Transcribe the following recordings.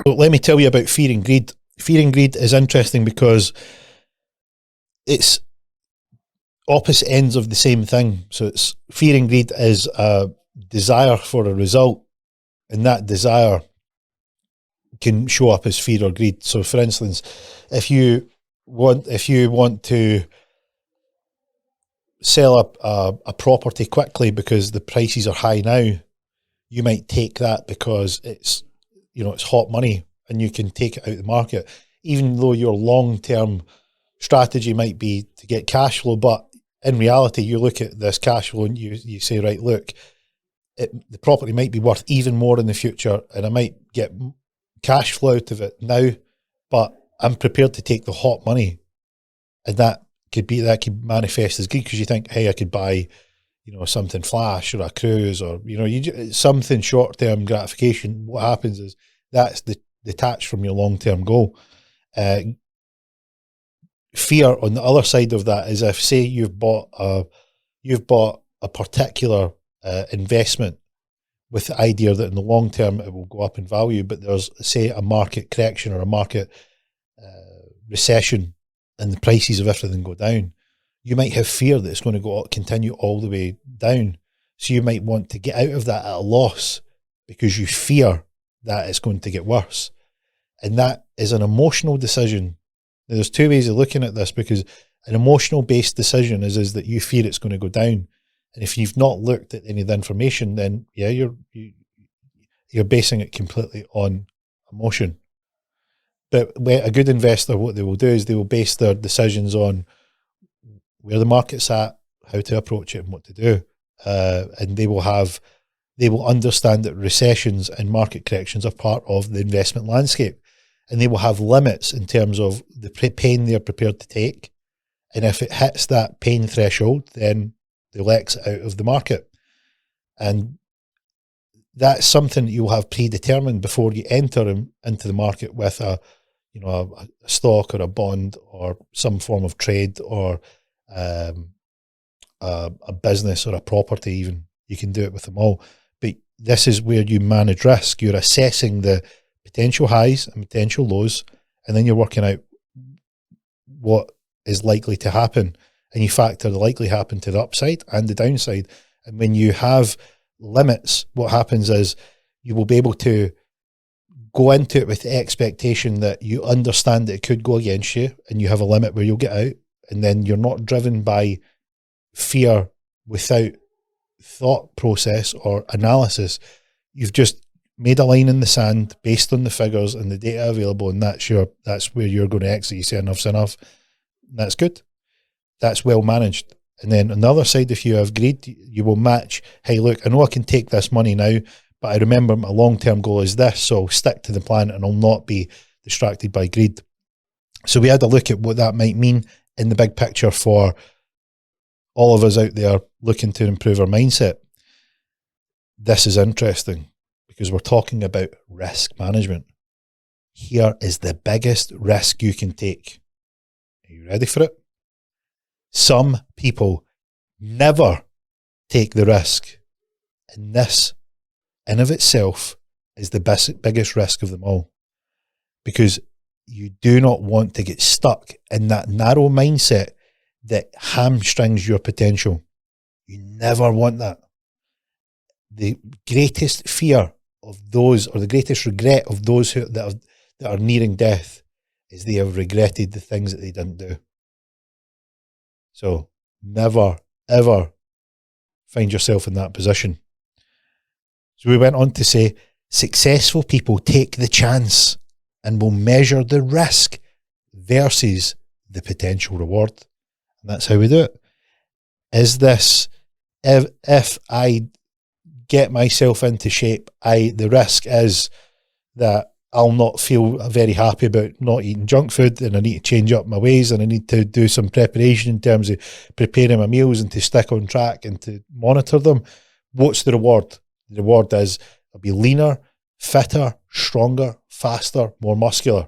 So let me tell you about fear and greed. Fear and greed is interesting because it's opposite ends of the same thing. So it's fear and greed is a desire for a result, and that desire can show up as fear or greed. So for instance, if you want to sell a property quickly because the prices are high now, you might take that because it's hot money and you can take it out of the market, even though your long-term strategy might be to get cash flow. But in reality, you look at this cash flow and you say, right, look, the property might be worth even more in the future and I might get cash flow out of it now, but I'm prepared to take the hot money. And that could manifest as greed because you think, hey, I could buy, something flash or a cruise or, something short-term gratification. What happens is that's detached from your long-term goal. Fear on the other side of that is if, say, you've bought a particular investment with the idea that in the long term it will go up in value, but there's, say, a market correction or a market recession and the prices of everything go down, you might have fear that it's going to continue all the way down. So you might want to get out of that at a loss because you fear that it's going to get worse. And that is an emotional decision. Now, there's two ways of looking at this, because an emotional based decision is that you fear it's going to go down. And if you've not looked at any of the information, then yeah, you're basing it completely on emotion. But a good investor, what they will do is they will base their decisions on where the market's at, how to approach it, and what to do. And they will understand that recessions and market corrections are part of the investment landscape, and they will have limits in terms of the pain they're prepared to take. And if it hits that pain threshold, then they'll exit out of the market. And that's something that you'll have predetermined before you enter into the market with a stock or a bond or some form of trade or a business or a property even. You can do it with them all. But this is where you manage risk. You're assessing the potential highs and potential lows, and then you're working out what is likely to happen. And you factor the likely happen to the upside and the downside. And when you have limits, what happens is you will be able to go into it with the expectation that you understand that it could go against you, and you have a limit where you'll get out. And then you're not driven by fear without thought process or analysis. You've just made a line in the sand based on the figures and the data available, and that's where you're going to exit. You say enough's enough. That's good. That's well managed. And then on the other side, if you have greed, you will match, hey, look, I know I can take this money now, but I remember my long-term goal is this, so I'll stick to the plan and I'll not be distracted by greed. So we had a look at what that might mean in the big picture for all of us out there looking to improve our mindset. This is interesting because we're talking about risk management. Here is the biggest risk you can take. Are you ready for it? Some people never take the risk, and this in of itself is the biggest risk of them all, because you do not want to get stuck in that narrow mindset that hamstrings your potential. You never want that. The greatest fear of those, or the greatest regret of those that are nearing death, is they have regretted the things that they didn't do. So never, ever find yourself in that position. So we went on to say, successful people take the chance and will measure the risk versus the potential reward. And that's how we do it. Is this, if I get myself into shape, the risk is that I'll not feel very happy about not eating junk food, and I need to change up my ways, and I need to do some preparation in terms of preparing my meals and to stick on track and to monitor them. What's the reward? The reward is I'll be leaner, fitter, stronger, faster, more muscular.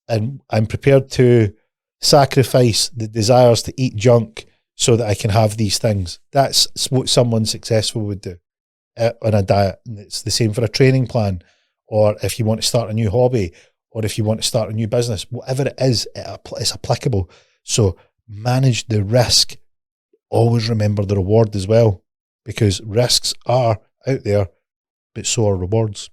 And I'm prepared to sacrifice the desires to eat junk so that I can have these things. That's what someone successful would do on a diet. And it's the same for a training plan or if you want to start a new hobby, or if you want to start a new business, whatever it is, it's applicable. So manage the risk. Always remember the reward as well, because risks are out there, but so are rewards.